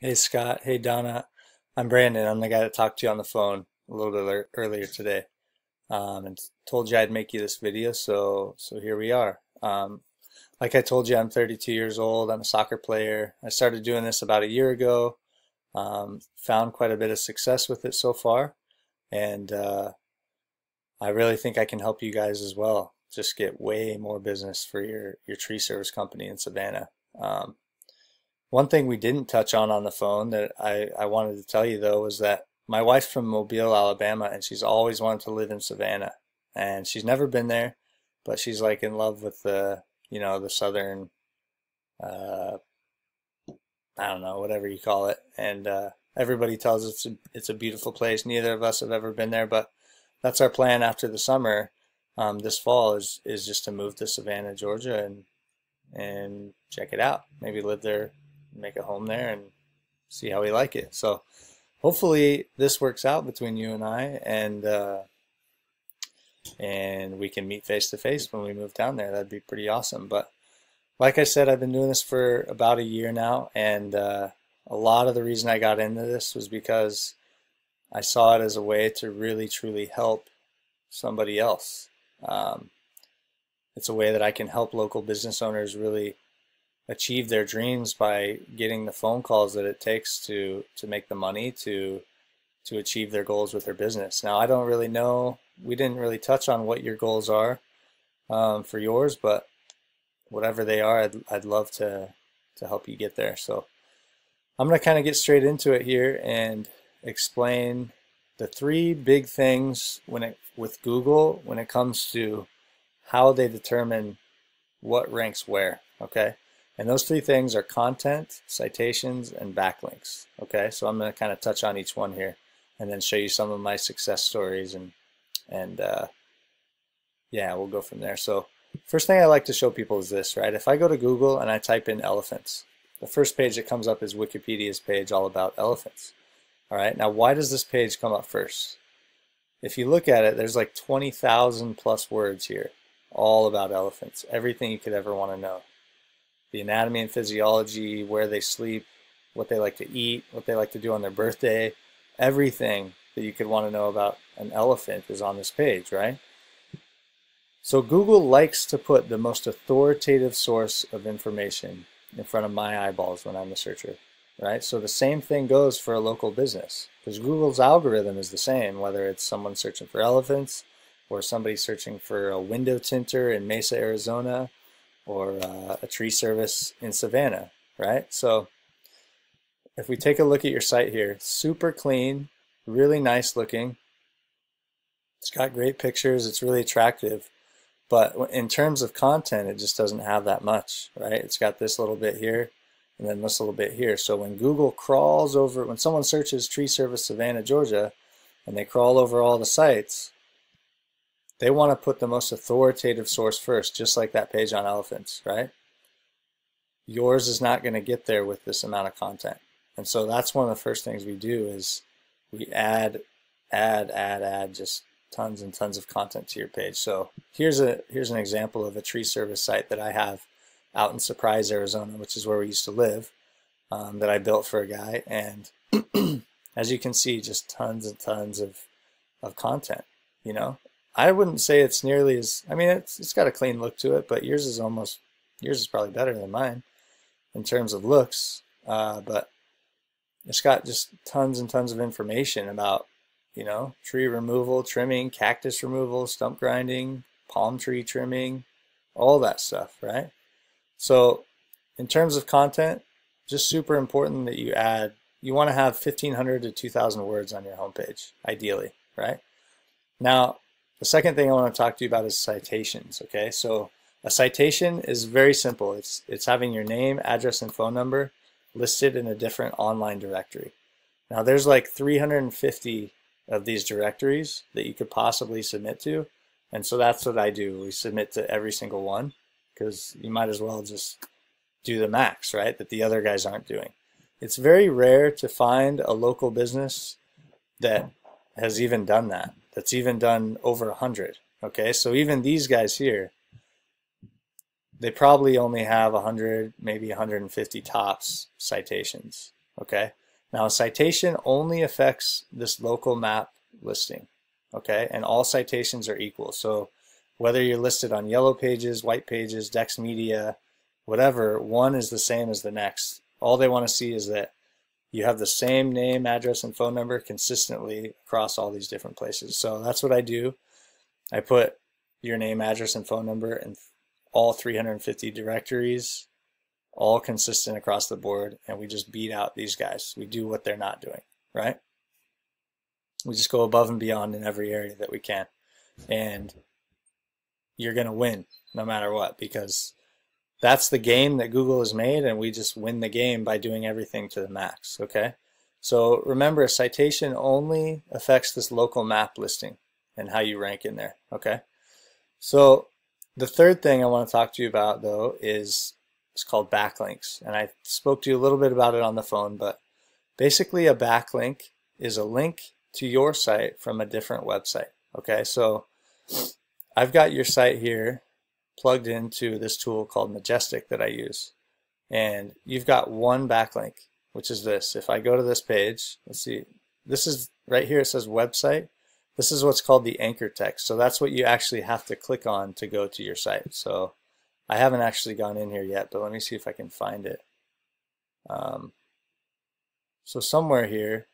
Hey Scott, hey Donna. I'm Brandon. I'm the guy that talked to you on the phone a little bit earlier today, and told you I'd make you this video. So here we are. Like I told you, I'm 32 years old. I'm a soccer player. I started doing this about a year ago. Found quite a bit of success with it so far, and I really think I can help you guys as well. Just get way more business for your tree service company in Savannah. Um, One thing we didn't touch on the phone that I wanted to tell you though was that my wife's from Mobile, Alabama, and she's always wanted to live in Savannah. And she's never been there, but she's like in love with the southern, uh, I don't know, whatever you call it. And everybody tells us it's a beautiful place. Neither of us have ever been there, but that's our plan after the summer. This fall is just to move to Savannah, Georgia, and check it out. Maybe live there, make a home there, and see how we like it. So hopefully this works out between you and I, and we can meet face to face when we move down there. That'd be pretty awesome. But like I said, I've been doing this for about a year now, and a lot of the reason I got into this was because I saw it as a way to really truly help somebody else. Um, it's a way that I can help local business owners really achieve their dreams by getting the phone calls that it takes to make the money to achieve their goals with their business. Now, I don't really know. We didn't really touch on what your goals are for yours, but whatever they are, I'd love to help you get there. So I'm going to kind of get straight into it here and explain the three big things with Google when it comes to how they determine what ranks where. Okay. And those three things are content, citations, and backlinks. Okay, so I'm going to kind of touch on each one here, and then show you some of my success stories, and yeah, we'll go from there. So first thing I like to show people is this, right? If I go to Google and I type in elephants, the first page that comes up is Wikipedia's page all about elephants. All right, now why does this page come up first? If you look at it, there's like 20,000 plus words here, all about elephants, everything you could ever want to know. The anatomy and physiology, where they sleep, what they like to eat, what they like to do on their birthday, everything that you could want to know about an elephant is on this page, right? So Google likes to put the most authoritative source of information in front of my eyeballs when I'm a searcher, right? So the same thing goes for a local business, because Google's algorithm is the same, whether it's someone searching for elephants or somebody searching for a window tinter in Mesa, Arizona, or a tree service in Savannah, right? So if we take a look at your site here, super clean, really nice looking. It's got great pictures. It's really attractive. But in terms of content, it just doesn't have that much, right? It's got this little bit here and then this little bit here. So when Google crawls over, when someone searches tree service Savannah, Georgia, and they crawl over all the sites, they want to put the most authoritative source first, just like that page on elephants, right? Yours is not going to get there with this amount of content. And so that's one of the first things we do is we add just tons and tons of content to your page. So here's an example of a tree service site that I have out in Surprise, Arizona, which is where we used to live, that I built for a guy. And as you can see, just tons and tons of content, you know. I wouldn't say it's nearly as, I mean, it's got a clean look to it, but yours is probably better than mine in terms of looks. But it's got just tons and tons of information about, you know, tree removal, trimming, cactus removal, stump grinding, palm tree trimming, all that stuff, right? So in terms of content, just super important that you want to have 1,500 to 2,000 words on your homepage, ideally, right? Now, the second thing I want to talk to you about is citations, okay? So a citation is very simple. It's having your name, address, and phone number listed in a different online directory. Now there's like 350 of these directories that you could possibly submit to, and so that's what I do. We submit to every single one because you might as well just do the max, right, that the other guys aren't doing. It's very rare to find a local business that has even done that, that's even done over 100. Okay, so even these guys here, they probably only have 100, maybe 150 tops citations. Okay. Now a citation only affects this local map listing. Okay. And all citations are equal. So whether you're listed on Yellow Pages, White Pages, Dex Media, whatever, one is the same as the next. All they want to see is that you have the same name, address, and phone number consistently across all these different places. So that's what I do. I put your name, address, and phone number in all 350 directories, all consistent across the board, and we just beat out these guys. We do what they're not doing, right? We just go above and beyond in every area that we can. And you're going to win no matter what, because that's the game that Google has made, and we just win the game by doing everything to the max, okay? So remember, a citation only affects this local map listing and how you rank in there, okay? So the third thing I want to talk to you about, though, is it's called backlinks. And I spoke to you a little bit about it on the phone, but basically a backlink is a link to your site from a different website, okay? So I've got your site here plugged into this tool called Majestic that I use. And you've got one backlink, which is this. If I go to this page, let's see, this is right here, it says website. This is what's called the anchor text. So that's what you actually have to click on to go to your site. So I haven't actually gone in here yet, but let me see if I can find it. So somewhere here,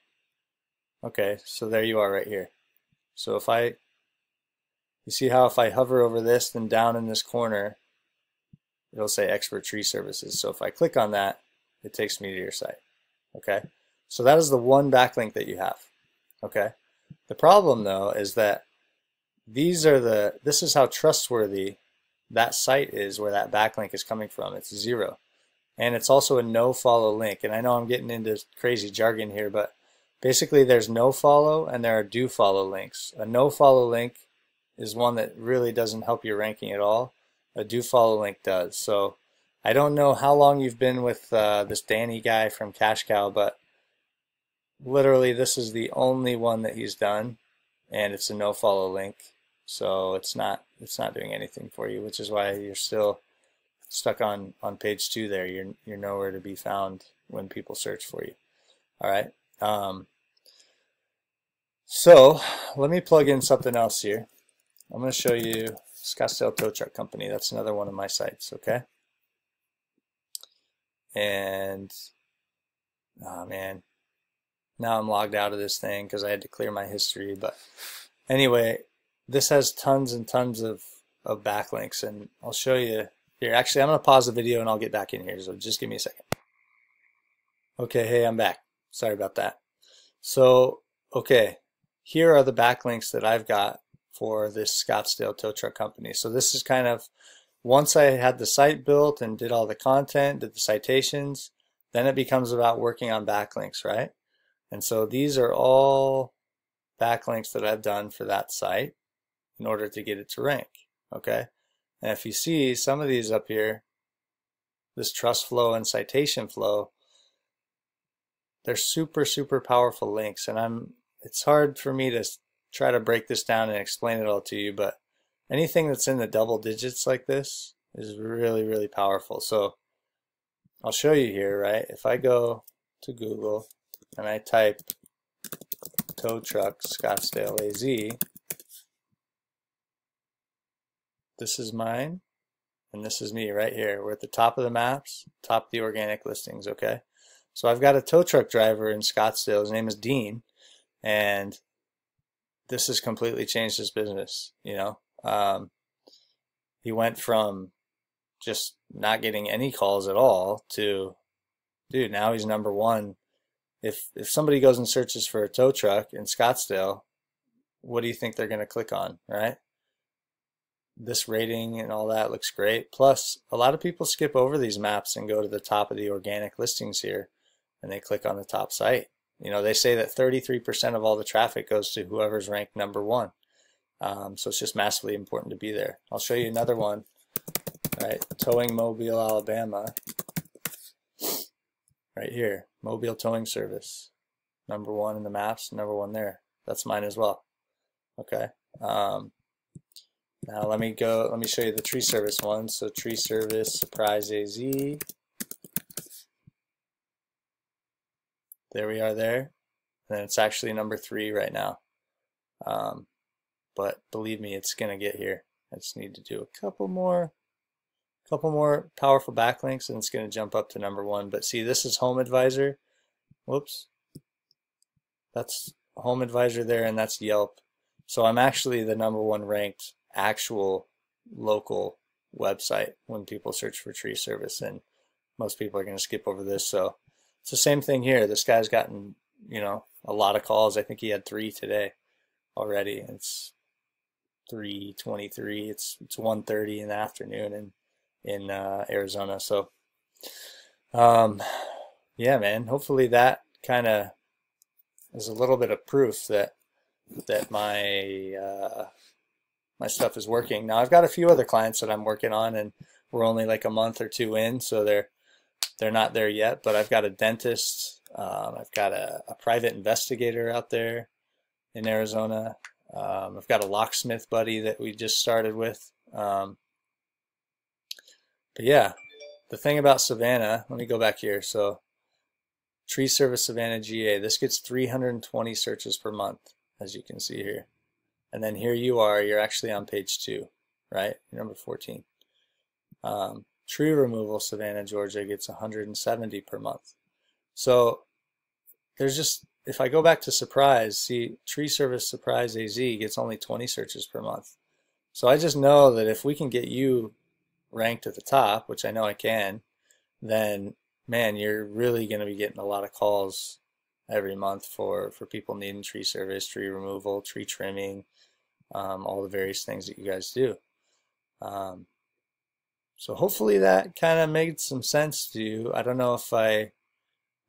okay, so there you are right here. So if you see how if I hover over this, then down in this corner, it'll say Expert Tree Services. So if I click on that, it takes me to your site. Okay, so that is the one backlink that you have. Okay, the problem though is that this is how trustworthy that site is where that backlink is coming from. It's 0. And it's also a no follow link. And I know I'm getting into crazy jargon here, but basically there's no follow and there are do follow links. A no follow link is one that really doesn't help your ranking at all. A do follow link does. So I don't know how long you've been with this Danny guy from Cash Cow, but literally this is the only one that he's done, and it's a no follow link. So it's not doing anything for you, which is why you're still stuck on page 2 there. You're nowhere to be found when people search for you. All right. So let me plug in something else here. I'm going to show you Scottsdale Tow Truck Company. That's another one of my sites, okay? And, oh man, now I'm logged out of this thing because I had to clear my history. But anyway, this has tons and tons of backlinks, and I'll show you here. Actually, I'm going to pause the video and I'll get back in here, so just give me a second. Okay, hey, I'm back. Sorry about that. So, okay, here are the backlinks that I've got for this Scottsdale Tow Truck Company. So this is kind of, once I had the site built and did all the content, did the citations, then it becomes about working on backlinks, right? And so these are all backlinks that I've done for that site in order to get it to rank, okay? And if you see some of these up here, this trust flow and citation flow, they're super, super powerful links. And it's hard for me to try to break this down and explain it all to you, but anything that's in the double digits like this is really, really powerful. So I'll show you here, right? If I go to Google and I type tow truck Scottsdale AZ, this is mine and this is me right here. We're at the top of the maps, top of the organic listings, okay? So I've got a tow truck driver in Scottsdale. His name is Dean, and this has completely changed his business, you know. He went from just not getting any calls at all to, dude, now he's #1. If somebody goes and searches for a tow truck in Scottsdale, what do you think they're going to click on, right? This rating and all that looks great. Plus, a lot of people skip over these maps and go to the top of the organic listings here, and they click on the top site. You know, they say that 33% of all the traffic goes to whoever's ranked #1. So it's just massively important to be there. I'll show you another one, right? Towing Mobile, Alabama. Right here, Mobile Towing Service. #1 in the maps, #1 there. That's mine as well. Okay. Now let me show you the tree service one. So tree service, Surprise AZ. There we are there. And it's actually number 3 right now. But believe me, it's going to get here. I just need to do a couple more powerful backlinks and it's going to jump up to number 1. But see, this is Home Advisor. Whoops. That's Home Advisor there, and that's Yelp. So I'm actually the number 1 ranked actual local website when people search for tree service, and most people are going to skip over this. So it's the same thing here. This guy's gotten, a lot of calls. I think he had 3 today already. It's 3:23. It's 1:30 in the afternoon in Arizona. So yeah, man, hopefully that kind of is a little bit of proof that my my stuff is working. Now I've got a few other clients that I'm working on, and we're only like a month or 2 in, so they're not there yet. But I've got a dentist, I've got a private investigator out there in Arizona. I've got a locksmith buddy that we just started with. But yeah, the thing about Savannah, let me go back here. So Tree Service Savannah, GA, this gets 320 searches per month, as you can see here. And then here you are, you're actually on page 2, right? Number 14. Tree Removal Savannah, Georgia gets 170 per month. So there's just, if I go back to Surprise, see, Tree Service Surprise AZ gets only 20 searches per month. So I just know that if we can get you ranked at the top, which I know I can, then man, you're really going to be getting a lot of calls every month for people needing tree service, tree removal, tree trimming, all the various things that you guys do. So hopefully that kind of made some sense to you. I don't know if I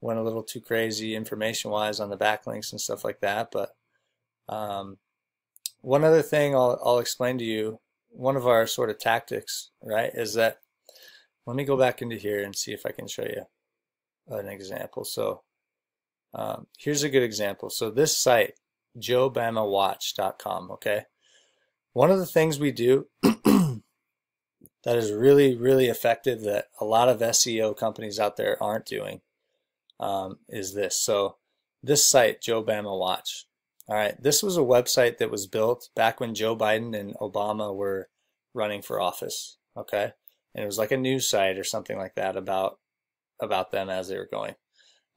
went a little too crazy information-wise on the backlinks and stuff like that, but one other thing I'll explain to you, one of our sort of tactics, right, is that, let me go back into here and see if I can show you an example. So here's a good example. So this site, JoeBamaWatch.com, okay? One of the things we do that is really, really effective that a lot of SEO companies out there aren't doing is this. So this site, Joe Bama Watch. All right, this was a website that was built back when Joe Biden and Obama were running for office, okay? And it was like a news site or something like that about them as they were going.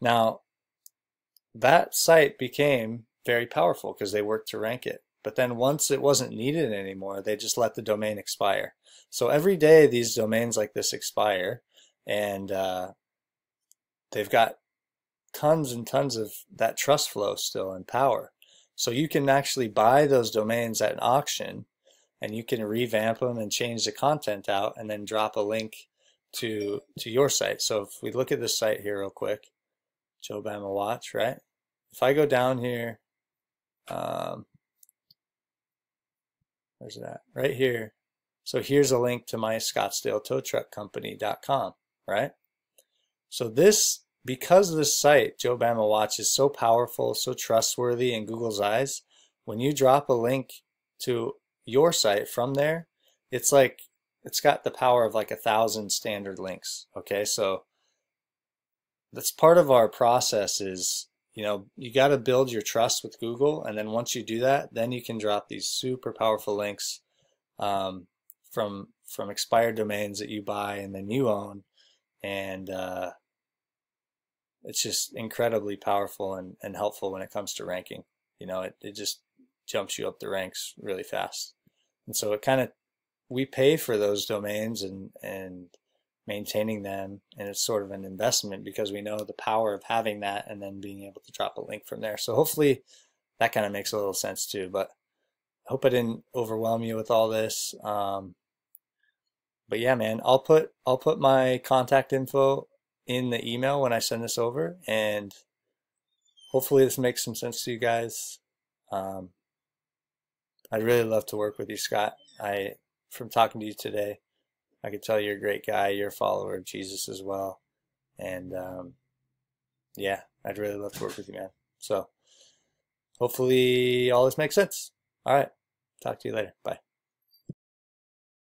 Now, that site became very powerful because they worked to rank it. But then once it wasn't needed anymore, they just let the domain expire. So every day these domains like this expire, and they've got tons and tons of that trust flow still in power. So you can actually buy those domains at an auction, and you can revamp them and change the content out and then drop a link to your site. So if we look at this site here real quick, Joe Bama Watch, right? If I go down here, where's that? Right here. So here's a link to my ScottsdaleTowTruckCompany.com, right? So this, because this site, Joe Bama Watch, is so powerful, so trustworthy in Google's eyes, when you drop a link to your site from there, it's like, it's got the power of like 1,000 standard links, okay? So that's part of our process is, you got to build your trust with Google, and then once you do that, then you can drop these super powerful links from expired domains that you buy and then you own, and it's just incredibly powerful and helpful when it comes to ranking. It just jumps you up the ranks really fast. And so it kind of, we pay for those domains and maintaining them, and it's sort of an investment because we know the power of having that and then being able to drop a link from there. So hopefully that kind of makes a little sense too, but I hope I didn't overwhelm you with all this. But yeah, man, I'll put my contact info in the email when I send this over, and hopefully this makes some sense to you guys. I'd really love to work with you, Scott. From talking to you today, I could tell you're a great guy. You're a follower of Jesus as well. And yeah, I'd really love to work with you, man. So hopefully all this makes sense. All right. Talk to you later. Bye.